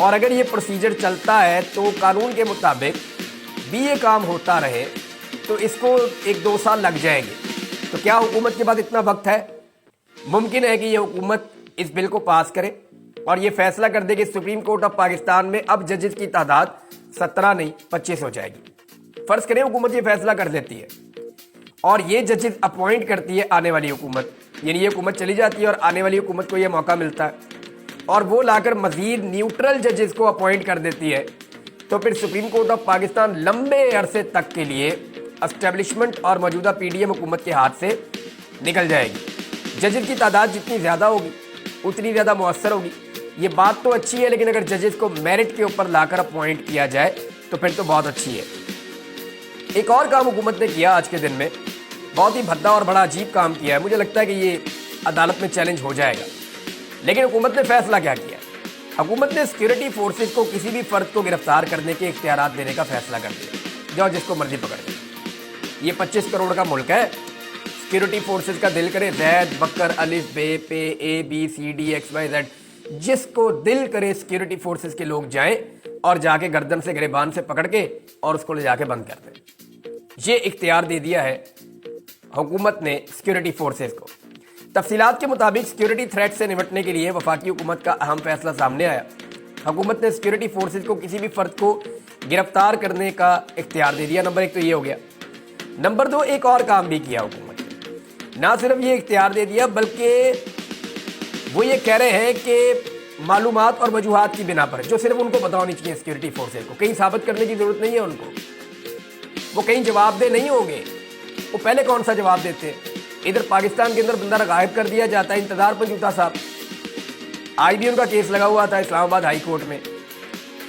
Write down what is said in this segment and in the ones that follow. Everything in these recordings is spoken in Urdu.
اور اگر یہ پروسیجر چلتا ہے تو قانون کے مطابق بھی یہ کام ہوتا رہے تو اس کو 1-2 سال لگ جائیں گے. تو کیا حکومت کے پاس اتنا وقت ہے؟ ممکن ہے کہ یہ حکومت اس بل کو پاس کرے اور یہ فیصلہ کر دے کہ سپریم کورٹ آف پاکستان میں اب ججز کی تعداد 17 نہیں 25 ہو جائے گی. فرض کریں حکومت یہ فیصلہ کر دیتی ہے اور یہ ججز اپوائنٹ کرتی ہے آنے والی حکومت, یعنی یہ حکومت چلی جاتی ہے اور آنے والی حکومت کو یہ موقع ملتا ہے اور وہ لا کر مزید نیوٹرل ججز کو اپوائنٹ کر دیتی ہے, تو پھر سپریم کورٹ آف پاکستان لمبے عرصے تک کے لیے اسٹیبلشمنٹ اور موجودہ پی ڈی ایم حکومت کے ہاتھ سے نکل جائے گی. ججز کی تعداد جتنی زیادہ ہوگی اتنی زیادہ مؤثر ہوگی. یہ بات تو اچھی ہے, لیکن اگر ججز کو میرٹ کے اوپر لا کر اپوائنٹ کیا جائے تو پھر تو بہت اچھی ہے. ایک اور کام حکومت نے کیا آج کے دن میں, بہت ہی بھدا اور بڑا عجیب کام کیا ہے. مجھے لگتا ہے کہ یہ عدالت میں چیلنج ہو جائے گا, لیکن حکومت نے فیصلہ کیا کیا؟ حکومت نے سیکورٹی فورسز کو کسی بھی فرد کو گرفتار کرنے کے اختیارات دینے کا فیصلہ کر دیا. جاؤ جس کو مرضی پکڑ دیں. یہ 25 کروڑ کا ملک ہے. سیکورٹی فورسز کا دل کرے زید بکر الف بے پے A B C D X Y Z, جس کو دل کرے سیکورٹی فورسز کے لوگ جائیں اور جا کے گردن سے گریبان سے پکڑ کے اور اس کو لے جا کے بند کر دیں. یہ اختیار دے دیا ہے حکومت نے سیکورٹی فورسز کو. تفصیلات کے مطابق سیکورٹی تھریٹ سے نمٹنے کے لیے وفاقی حکومت کا اہم فیصلہ سامنے آیا. حکومت نے سیکورٹی فورسز کو کسی بھی فرد کو گرفتار کرنے کا اختیار دے دیا. نمبر 1 تو یہ ہو گیا. نمبر 2, ایک اور کام بھی کیا حکومت نے. نہ صرف یہ اختیار دے دیا بلکہ وہ یہ کہہ رہے ہیں کہ معلومات اور وجوہات کی بنا پر, جو صرف ان کو پتہ ہونی چاہیے سیکورٹی فورسز کو, کہیں ثابت کرنے کی ضرورت نہیں ہے ان کو, وہ کہیں جواب دہ نہیں ہوں گے. وہ پہلے کون سا جواب دیتے؟ ادھر پاکستان کے اندر بندہ غائب کر دیا جاتا ہے, انتظار پنجوتا صاحب, آج بھی ان کا کیس لگا ہوا تھا اسلام آباد ہائی کورٹ میں,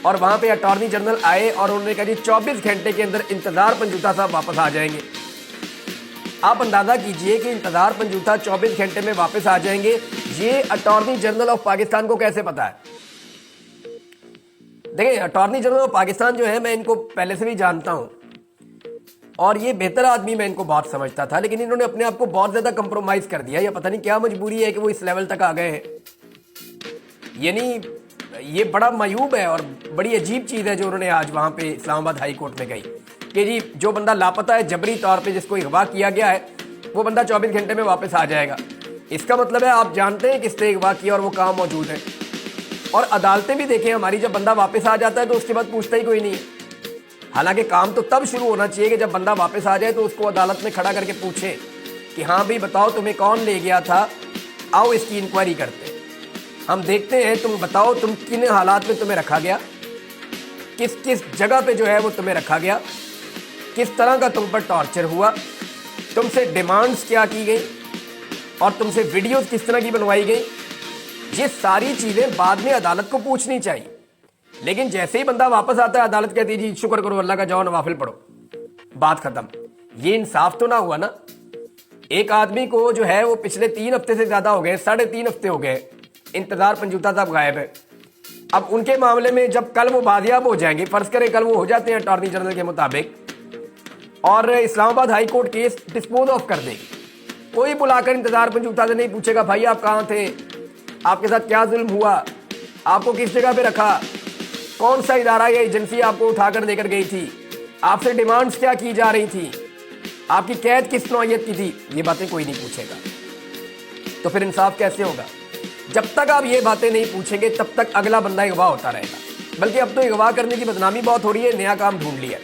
اور وہاں پہ اٹارنی جنرل آئے اور انہوں نے کہا جی 24 گھنٹے کے اندر انتظار پنجوتا صاحب واپس آ جائیں گے. آپ اندازہ کیجئے کہ انتظار پنجوتا 24 گھنٹے میں واپس آ جائیں گے, یہ اٹارنی جنرل آف پاکستان کو کیسے پتا ہے؟ دیکھیں اٹارنی جنرل آف پاکستان جو ہے, میں ان کو پہلے سے بھی جانتا ہوں اور یہ بہتر آدمی میں ان کو بہت سمجھتا تھا, لیکن انہوں نے اپنے آپ کو بہت زیادہ کمپرومائز کر دیا. یا پتہ نہیں کیا مجبوری ہے کہ وہ اس لیول تک آ گئے ہیں. یعنی یہ بڑا معیوب ہے اور بڑی عجیب چیز ہے جو انہوں نے آج وہاں پہ اسلام آباد ہائی کورٹ میں کہی کہ جی جو بندہ لاپتہ ہے جبری طور پہ, جس کو اغوا کیا گیا ہے, وہ بندہ 24 گھنٹے میں واپس آ جائے گا. اس کا مطلب ہے آپ جانتے ہیں کس نے اغوا کیا اور وہ کہاں موجود ہے. اور عدالتیں بھی دیکھیں ہماری, جب بندہ واپس آ جاتا ہے تو اس کے بعد پوچھتا ہی کوئی نہیں ہے. حالانکہ کام تو تب شروع ہونا چاہیے کہ جب بندہ واپس آ جائے تو اس کو عدالت میں کھڑا کر کے پوچھے کہ ہاں بھی بتاؤ تمہیں کون لے گیا تھا, آؤ اس کی انکوائری کرتے ہیں, ہم دیکھتے ہیں, تم بتاؤ تم کن حالات میں تمہیں رکھا گیا, کس کس جگہ پہ جو ہے وہ تمہیں رکھا گیا, کس طرح کا تم پر ٹارچر ہوا, تم سے ڈیمانڈز کیا کی گئی اور تم سے ویڈیوز کس طرح کی بنوائی گئی. یہ ساری چیزیں بعد میں عدالت کو پوچھنی چاہیے. لیکن جیسے ہی بندہ واپس آتا ہے عدالت کہتی ہے جی شکر کرو اللہ کا, جاؤ نوافل پڑھو, بات ختم. یہ انصاف تو نہ ہوا نا. ایک آدمی کو جو ہے وہ پچھلے 3 ہفتے سے زیادہ ہو گئے, 3.5 ہفتے ہو گئے, انتظار پنجوتا صاحب غائب ہے. اب ان کے معاملے میں جب کل وہ بازیاب ہو جائیں گے, فرض کریں کل وہ ہو جاتے ہیں اٹارنی جنرل کے مطابق, اور اسلام آباد high court case dispose of کر دے گی, کوئی بلا کر انتظار پنجوتا سے نہیں پوچھے گا بھائی آپ کہاں تھے, آپ کے ساتھ کیا ظلم ہوا, آپ کو کس جگہ پہ رکھا, کون سا ادارہ یا ایجنسی آپ کو اٹھا کر لے کر گئی تھی, آپ سے ڈیمانڈز کیا کی جا رہی تھی, آپ کی قید کس نوعیت کی تھی. یہ باتیں کوئی نہیں پوچھے گا. تو پھر انصاف کیسے ہوگا؟ جب تک آپ یہ باتیں نہیں پوچھیں گے تب تک اگلا بندہ اغوا ہوتا رہے گا. بلکہ اب تو اغوا کرنے کی بدنامی بہت ہو رہی ہے, نیا کام ڈھونڈ لیا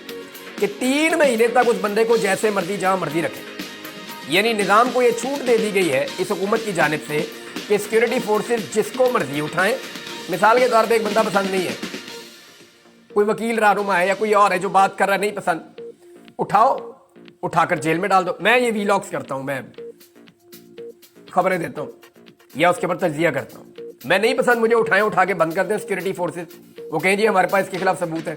کہ 3 مہینے تک اس بندے کو جیسے مرضی جہاں مرضی رکھیں. یعنی نظام کو یہ چھوٹ دے دی گئی ہے اس حکومت کی جانب سے کہ سیکورٹی فورسز جس کو مرضی اٹھائیں. مثال کے طور پہ ایک بندہ پسند نہیں ہے, کوئی وکیل رہنما ہے یا کوئی اور ہے جو بات کر رہا ہے نہیں پسند, اٹھاؤ, اٹھا کر جیل میں ڈال دو. میں یہ ویلاگز کرتا ہوں, میں خبریں دیتا ہوں یا اس کے اوپر تجزیہ کرتا ہوں. میں نہیں پسند, مجھے اٹھائیں, اٹھا کے بند کر دیں سیکورٹی فورسز. وہ کہیں جی ہمارے پاس اس کے خلاف ثبوت ہے.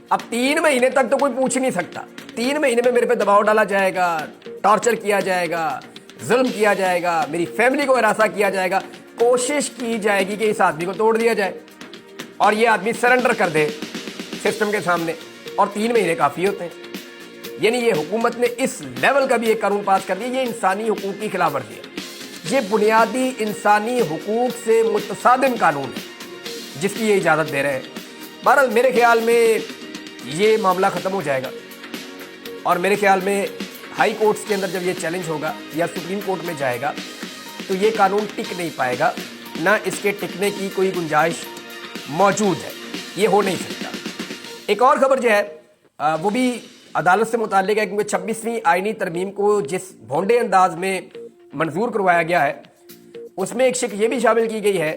اب 3 مہینے تک تو کوئی پوچھ نہیں سکتا. 3 مہینے میں میرے پہ دباؤ ڈالا جائے گا, ٹارچر کیا جائے گا, ظلم کیا جائے گا, میری فیملی کو ہراساں کیا جائے گا, کوشش کی جائے گی کہ اس آدمی کو توڑ دیا جائے اور یہ آدمی سرنڈر کر دے سسٹم کے سامنے, اور 3 مہینے کافی ہوتے ہیں. یعنی یہ حکومت نے اس لیول کا بھی ایک قانون پاس کر دیا. یہ انسانی حقوق کی خلاف ورزی ہے, یہ بنیادی انسانی حقوق سے متصادم قانون ہے. جس کی یہ اجازت دے رہے ہیں. بہرحال میرے خیال میں یہ معاملہ ختم ہو جائے گا اور میرے خیال میں ہائی کورٹس کے اندر جب یہ چیلنج ہوگا یا سپریم کورٹ میں جائے گا تو یہ قانون ٹک نہیں پائے گا, نہ اس کے ٹکنے کی کوئی گنجائش موجود ہے, یہ ہو نہیں سکتا. ایک اور خبر جو ہے وہ بھی عدالت سے متعلق ہے, کیونکہ 26ویں آئینی ترمیم کو جس بھونڈے انداز میں منظور کروایا گیا ہے اس میں ایک شک یہ بھی شامل کی گئی ہے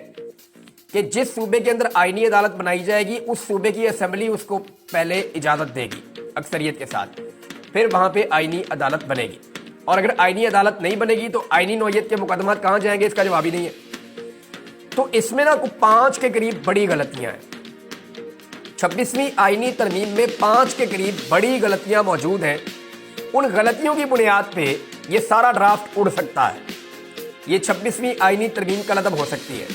کہ جس صوبے کے اندر آئینی عدالت بنائی جائے گی اس صوبے کی اسمبلی اس کو پہلے اجازت دے گی اکثریت کے ساتھ, پھر وہاں پہ آئینی عدالت بنے گی. اور اگر آئینی عدالت نہیں بنے گی تو آئینی نوعیت کے مقدمات کہاں جائیں گے, اس کا جواب ہی نہیں ہے. تو اس میں نا 5 کے قریب بڑی غلطیاں ہیں. 26ویں آئینی ترمیم میں 5 کے قریب بڑی غلطیاں موجود ہیں. ان غلطیوں کی بنیاد پہ یہ سارا ڈرافٹ اڑ سکتا ہے, یہ 26ویں آئینی ترمیم کالعدم ہو سکتی ہے.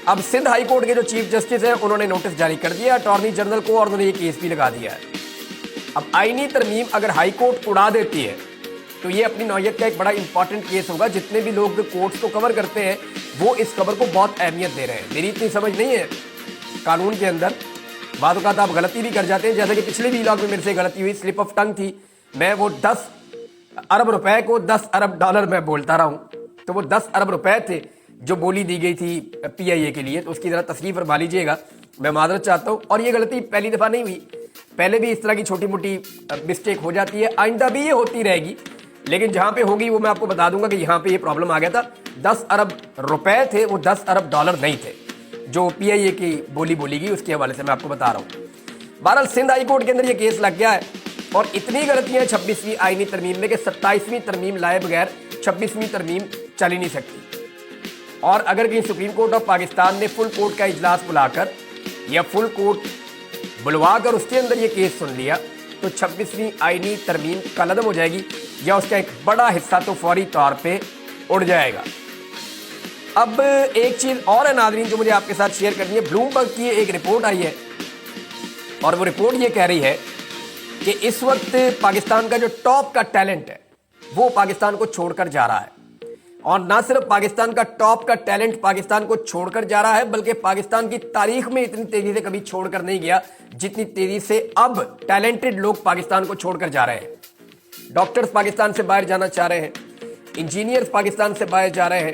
اب سندھ ہائی کورٹ کے جو چیف جسٹس ہیں انہوں نے نوٹس جاری کر دیا اٹارنی جنرل کو اور انہوں نے یہ کیس بھی لگا دیا ہے. اب آئینی ترمیم اگر ہائی کورٹ اڑا دیتی ہے تو یہ اپنی نوعیت کا ایک بڑا امپورٹنٹ کیس ہوگا. جتنے بھی لوگ کورٹس کو کور کرتے ہیں وہ اس خبر کو بہت اہمیت دے رہے ہیں. میری اتنی سمجھ نہیں ہے قانون کے اندر, بعض اوقات آپ غلطی بھی کر جاتے ہیں, جیسے کہ پچھلے بھی علاقے میں میرے سے غلطی ہوئی, سلپ آف ٹنگ تھی, میں وہ 10 ارب روپے کو 10 ارب ڈالر میں بولتا رہا ہوں, تو وہ 10 ارب روپے تھے جو بولی دی گئی تھی پی آئی اے کے لیے, تو اس کی ذرا تصحیح فرما لیجیے گا, میں معذرت چاہتا ہوں. اور یہ غلطی پہلی دفعہ نہیں ہوئی, پہلے بھی اس طرح کی چھوٹی موٹی مسٹیک ہو جاتی ہے, آئندہ بھی یہ ہوتی رہے گی, لیکن جہاں پہ ہوگی وہ میں آپ کو بتا دوں گا کہ یہاں پہ یہ پرابلم آ گیا تھا. 10 ارب روپے تھے, وہ 10 ارب ڈالر نہیں تھے جو پی آئی اے کی بولی گئی, اس کے حوالے سے میں آپ کو بتا رہا ہوں. بہرحال سندھ ہائی کورٹ کے اندر یہ کیس لگ گیا ہے اور اتنی غلطیاں 26ویں آئینی ترمیم میں کہ 27ویں ترمیم لائے بغیر 26ویں ترمیم چل ہی نہیں سکتی. اور اگر کہیں سپریم کورٹ آف پاکستان نے فل کورٹ کا اجلاس بلا کر یا فل کورٹ بلوا کر اس کے اندر یہ کیس سن لیا تو 26ویں آئینی ترمیم کالعدم ہو جائے گی یا اس کا ایک بڑا حصہ تو فوری طور پہ اڑ جائے گا. اب ایک چیز اور ہے ناظرین جو مجھے آپ کے ساتھ شیئر کرنی ہے. بلومبرگ کی ایک رپورٹ آئی ہے اور وہ رپورٹ یہ کہہ رہی ہے کہ اس وقت پاکستان کا جو ٹاپ کا ٹیلنٹ ہے وہ پاکستان کو چھوڑ کر جا رہا ہے. اور نہ صرف پاکستان کا ٹاپ کا ٹیلنٹ پاکستان کو چھوڑ کر جا رہا ہے بلکہ پاکستان کی تاریخ میں اتنی تیزی سے کبھی چھوڑ کر نہیں گیا جتنی تیزی سے اب ٹیلنٹڈ لوگ پاکستان کو چھوڑ کر جا رہے ہیں. ڈاکٹرز پاکستان سے باہر جانا چاہ رہے ہیں, انجینئرز پاکستان سے باہر جا رہے ہیں,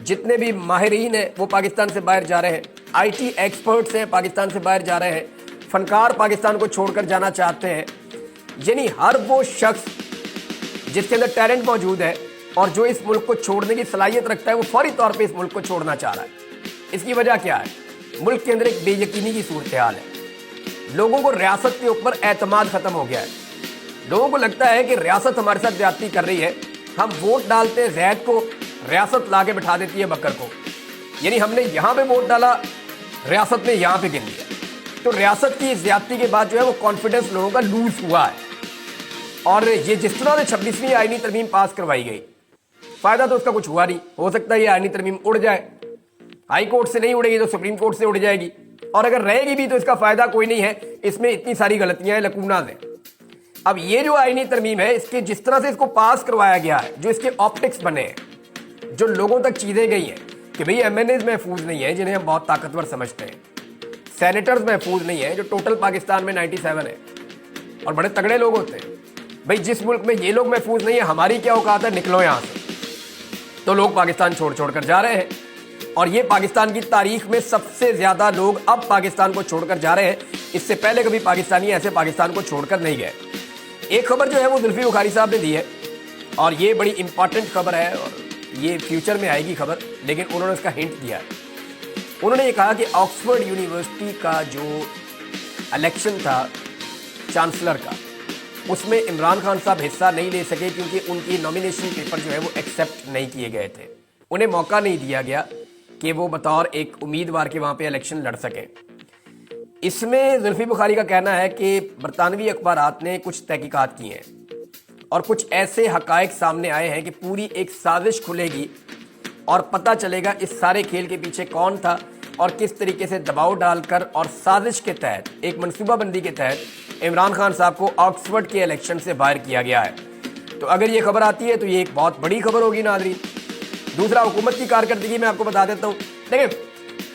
جتنے بھی ماہرین ہیں وہ پاکستان سے باہر جا رہے ہیں, آئی ٹی ایکسپرٹس ہیں پاکستان سے باہر جا رہے ہیں, فنکار پاکستان کو چھوڑ کر جانا چاہتے ہیں. یعنی ہر وہ شخص جس کے اندر ٹیلنٹ موجود ہے اور جو اس ملک کو چھوڑنے کی صلاحیت رکھتا ہے وہ فوری طور پہ اس ملک کو چھوڑنا چاہ رہا ہے. اس کی وجہ کیا ہے؟ ملک کے اندر ایک بے یقینی کی صورتحال ہے. لوگوں کو ریاست کے اوپر اعتماد ختم ہو گیا ہے. لوگوں کو لگتا ہے کہ ریاست ہمارے ساتھ زیادتی کر رہی ہے, ہم ووٹ ڈالتے ہیں زید کو, ریاست لا کے بٹھا دیتی ہے بکر کو. یعنی ہم نے یہاں پہ ووٹ ڈالا, ریاست نے یہاں پہ گن لیا. تو ریاست کی زیادتی کے بعد جو ہے وہ کانفیڈنس لوگوں کا لوز ہوا ہے. اور یہ جس طرح سے 26ویں آئینی ترمیم پاس کروائی گئی, فائدہ تو اس کا کچھ ہوا نہیں. ہو سکتا ہے یہ آئینی ترمیم اڑ جائے, ہائی کورٹ سے نہیں اڑے گی تو سپریم کورٹ سے اڑ جائے گی, اور اگر رہے گی بھی تو اس کا فائدہ کوئی نہیں ہے. اس میں اتنی ساری غلطیاں ہیں, لکوناز ہیں. اب یہ جو آئینی ترمیم ہے اس کے جس طرح سے اس کو پاس کروایا گیا ہے, جو اس کے آپٹکس بنے ہیں, جو لوگوں تک چیزیں گئی ہیں کہ بھئی ایم این ایز محفوظ نہیں ہیں جنہیں ہم بہت طاقتور سمجھتے ہیں, سینیٹرز محفوظ نہیں ہیں جو ٹوٹل پاکستان میں 97 ہیں اور بڑے تگڑے لوگ ہوتے ہیں. بھئی جس ملک میں یہ لوگ محفوظ نہیں ہیں, ہماری کیا اوقات ہے, نکلو یہاں سے. تو لوگ پاکستان چھوڑ چھوڑ کر جا رہے ہیں اور یہ پاکستان کی تاریخ میں سب سے زیادہ لوگ اب پاکستان کو چھوڑ کر جا رہے ہیں. اس سے پہلے کبھی پاکستانی ایسے پاکستان کو چھوڑ کر نہیں گئے. ایک خبر جو ہے وہ زلفی بخاری صاحب نے دی ہے اور یہ بڑی امپورٹنٹ خبر ہے اور یہ فیوچر میں آئے گی خبر, لیکن انہوں نے اس کا ہنٹ دیا ہے. انہوں نے یہ کہا کہ آکسفورڈ یونیورسٹی کا جو الیکشن تھا چانسلر کا, اس میں عمران خان صاحب حصہ نہیں لے سکے کیونکہ ان کی نامینیشن پیپر جو ہے وہ ایکسیپٹ نہیں کیے گئے تھے. انہیں موقع نہیں دیا گیا کہ وہ بطور ایک امیدوار کے وہاں پہ الیکشن لڑ سکیں. اس میں زلفی بخاری کا کہنا ہے کہ برطانوی اخبارات نے کچھ تحقیقات کی ہیں اور کچھ ایسے حقائق سامنے آئے ہیں کہ پوری ایک سازش کھلے گی اور پتہ چلے گا اس سارے کھیل کے پیچھے کون تھا اور کس طریقے سے دباؤ ڈال کر اور سازش کے تحت, ایک منصوبہ بندی کے تحت عمران خان صاحب کو آکسفورڈ کے الیکشن سے باہر کیا گیا ہے. تو اگر یہ خبر آتی ہے تو یہ ایک بہت بڑی خبر ہوگی ناظرین. دوسرا, حکومت کی کارکردگی میں آپ کو بتا دیتا ہوں. دیکھیں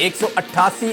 188